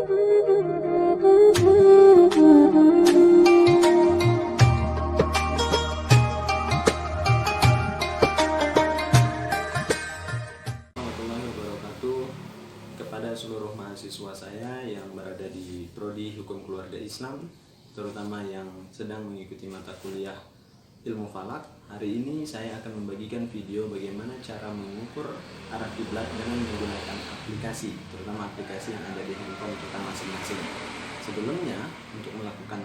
Warahmatullahi wabarakatuh. Kepada seluruh mahasiswa saya yang berada di Prodi Hukum Keluarga Islam, terutama yang sedang mengikuti mata kuliah Ilmu Falak, hari ini saya akan membagikan video bagaimana cara mengukur arah kiblat dengan menggunakan aplikasi, terutama aplikasi yang ada di handphone kita masing-masing. Sebelumnya, untuk melakukan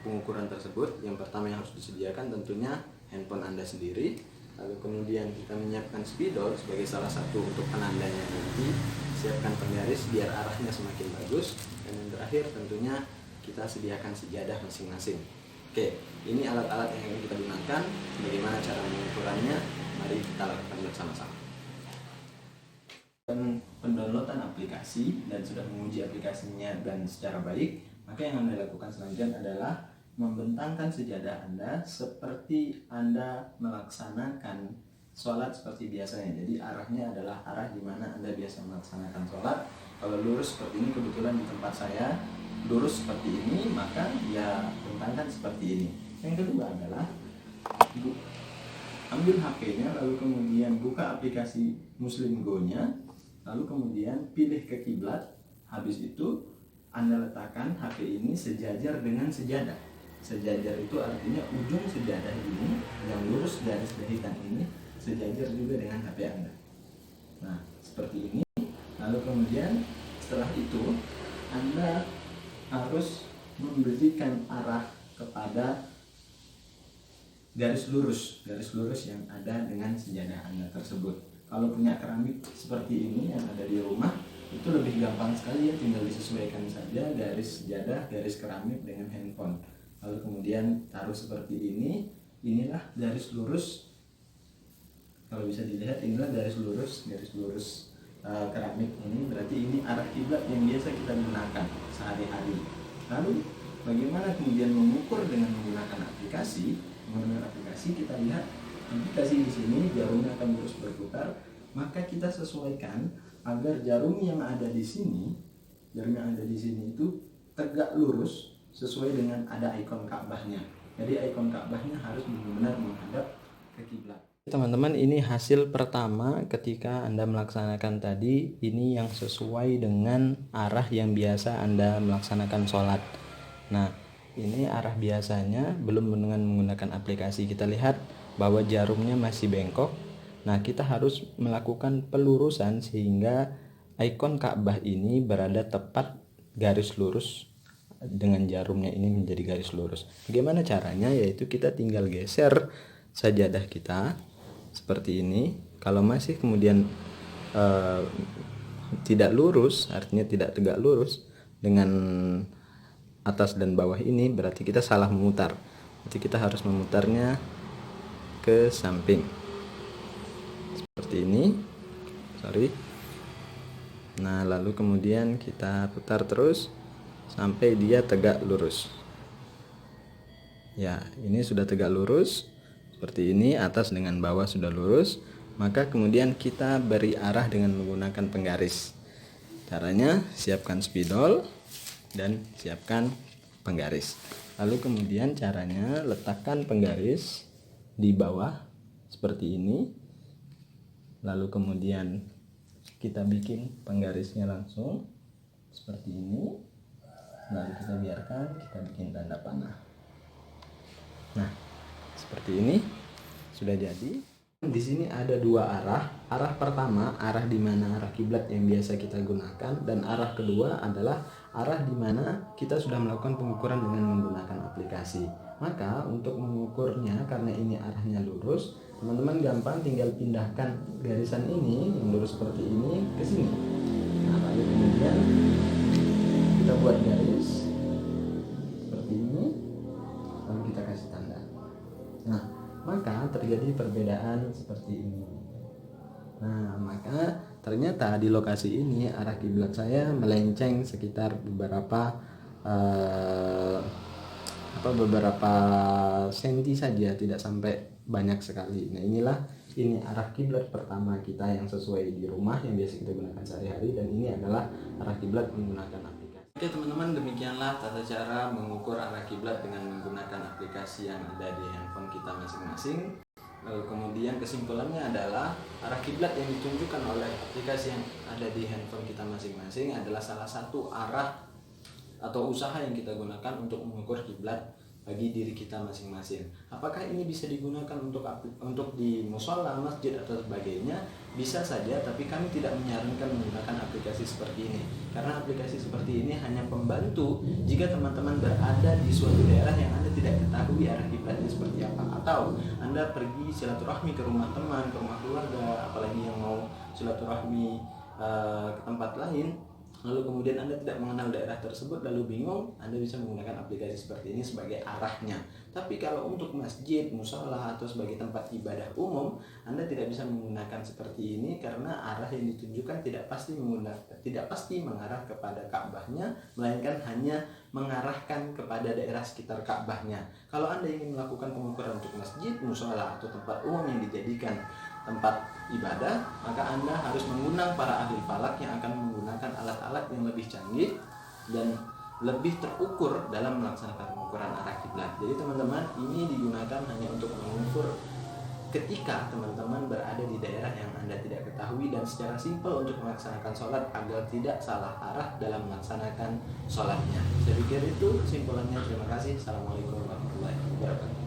pengukuran tersebut, yang pertama yang harus disediakan tentunya handphone Anda sendiri. Lalu kemudian kita menyiapkan spidol sebagai salah satu untuk penandanya nanti. Siapkan penggaris biar arahnya semakin bagus. Dan yang terakhir tentunya kita sediakan sejadah masing-masing. Oke, ini alat-alat yang akan kita gunakan. Bagaimana cara mengukurannya? Mari kita lakukan bersama-sama. Dan pendownloadan aplikasi dan sudah menguji aplikasinya dan secara baik, maka yang Anda lakukan selanjutnya adalah membentangkan sejadah Anda seperti Anda melaksanakan sholat seperti biasanya. Jadi arahnya adalah arah di mana Anda biasa melaksanakan sholat. Kalau lurus seperti ini, kebetulan di tempat saya lurus seperti ini, maka ya bentangkan seperti ini. Yang kedua adalah ambil HP-nya, lalu kemudian buka aplikasi Muslim Go-nya, lalu kemudian pilih ke kiblat. Habis itu Anda letakkan HP ini sejajar dengan sejadah. Sejajar itu artinya ujung sejadah ini yang lurus garis jahitan ini sejajar juga dengan HP Anda. Nah, seperti ini. Lalu kemudian setelah itu Anda harus memberikan arah kepada garis lurus yang ada dengan sejadah Anda tersebut. Kalau punya keramik seperti ini yang ada di rumah, itu lebih gampang sekali ya, tinggal disesuaikan saja garis sejadah, garis keramik dengan handphone. Lalu kemudian taruh seperti ini. Inilah garis lurus. Kalau bisa dilihat, inilah garis lurus keramik ini. Berarti ini arah kiblat yang biasa kita gunakan sehari-hari. Lalu bagaimana kemudian mengukur dengan menggunakan aplikasi? Menggunakan aplikasi, kita lihat aplikasi di sini jarumnya akan terus berputar. Maka kita sesuaikan agar jarum yang ada di sini, itu tegak lurus sesuai dengan ada ikon Ka'bahnya. Jadi ikon Ka'bahnya harus benar-benar menghadap ke kiblat. Teman-teman, ini hasil pertama ketika Anda melaksanakan tadi. Ini yang sesuai dengan arah yang biasa Anda melaksanakan sholat. Nah, ini arah biasanya, belum dengan menggunakan aplikasi. Kita lihat bahwa jarumnya masih bengkok. Nah, kita harus melakukan pelurusan sehingga ikon Ka'bah ini berada tepat garis lurus dengan jarumnya ini menjadi garis lurus. Bagaimana caranya? Yaitu kita tinggal geser sajadah kita seperti ini. Kalau masih kemudian tidak lurus, artinya tidak tegak lurus dengan atas dan bawah ini, berarti kita salah memutar. Berarti kita harus memutarnya ke samping seperti ini. Nah, lalu kemudian kita putar terus sampai dia tegak lurus. Ya, ini sudah tegak lurus seperti ini, atas dengan bawah sudah lurus. Maka kemudian kita beri arah dengan menggunakan penggaris. Caranya, siapkan spidol dan siapkan penggaris. Lalu kemudian caranya, letakkan penggaris di bawah seperti ini. Lalu kemudian kita bikin penggarisnya langsung seperti ini. Lalu kita biarkan, kita bikin tanda panah. Nah, seperti ini sudah jadi. Di sini ada dua arah. Arah pertama, arah di mana arah kiblat yang biasa kita gunakan, dan arah kedua adalah arah di mana kita sudah melakukan pengukuran dengan menggunakan aplikasi. Maka untuk mengukurnya, karena ini arahnya lurus, teman-teman gampang tinggal pindahkan garisan ini yang lurus seperti ini ke sini. Nah, lalu kemudian kita buat garis seperti ini, lalu kita kasih tanda. Nah, maka terjadi perbedaan seperti ini. Nah, maka ternyata di lokasi ini arah kiblat saya melenceng sekitar beberapa senti saja, tidak sampai banyak sekali. Nah, ini arah kiblat pertama kita yang sesuai di rumah yang biasa kita gunakan sehari-hari, dan ini adalah arah kiblat menggunakan aplikasi. Oke teman-teman, demikianlah tata cara mengukur arah kiblat dengan menggunakan aplikasi yang ada di handphone kita masing-masing. Lalu kemudian kesimpulannya adalah arah kiblat yang ditunjukkan oleh aplikasi yang ada di handphone kita masing-masing adalah salah satu arah atau usaha yang kita gunakan untuk mengukur kiblat bagi diri kita masing-masing. Apakah ini bisa digunakan untuk di mushola, masjid atau sebagainya? Bisa saja, tapi kami tidak menyarankan menggunakan aplikasi seperti ini. Karena aplikasi seperti ini hanya pembantu jika teman-teman berada di suatu daerah yang Anda tidak ketahui arah kiblatnya seperti apa, atau Anda pergi silaturahmi ke rumah teman, ke rumah keluarga, apalagi yang mau silaturahmi ke tempat lain, lalu kemudian Anda tidak mengenal daerah tersebut lalu bingung, Anda bisa menggunakan aplikasi seperti ini sebagai arahnya. Tapi kalau untuk masjid, mushola atau sebagai tempat ibadah umum, Anda tidak bisa menggunakan seperti ini karena arah yang ditunjukkan tidak pasti mengarah kepada Ka'bahnya, melainkan hanya mengarahkan kepada daerah sekitar Ka'bahnya. Kalau Anda ingin melakukan pengukuran untuk masjid, mushola atau tempat umum yang dijadikan tempat ibadah, maka Anda harus mengundang para ahli falak yang akan menggunakan alat-alat yang lebih canggih dan lebih terukur dalam melaksanakan pengukuran arah kiblat. Jadi teman-teman, ini digunakan hanya untuk mengukur ketika teman-teman berada di daerah yang Anda tidak ketahui dan secara simpel untuk melaksanakan sholat agar tidak salah arah dalam melaksanakan sholatnya. Saya pikir itu kesimpulannya. Terima kasih. Assalamualaikum warahmatullahi wabarakatuh.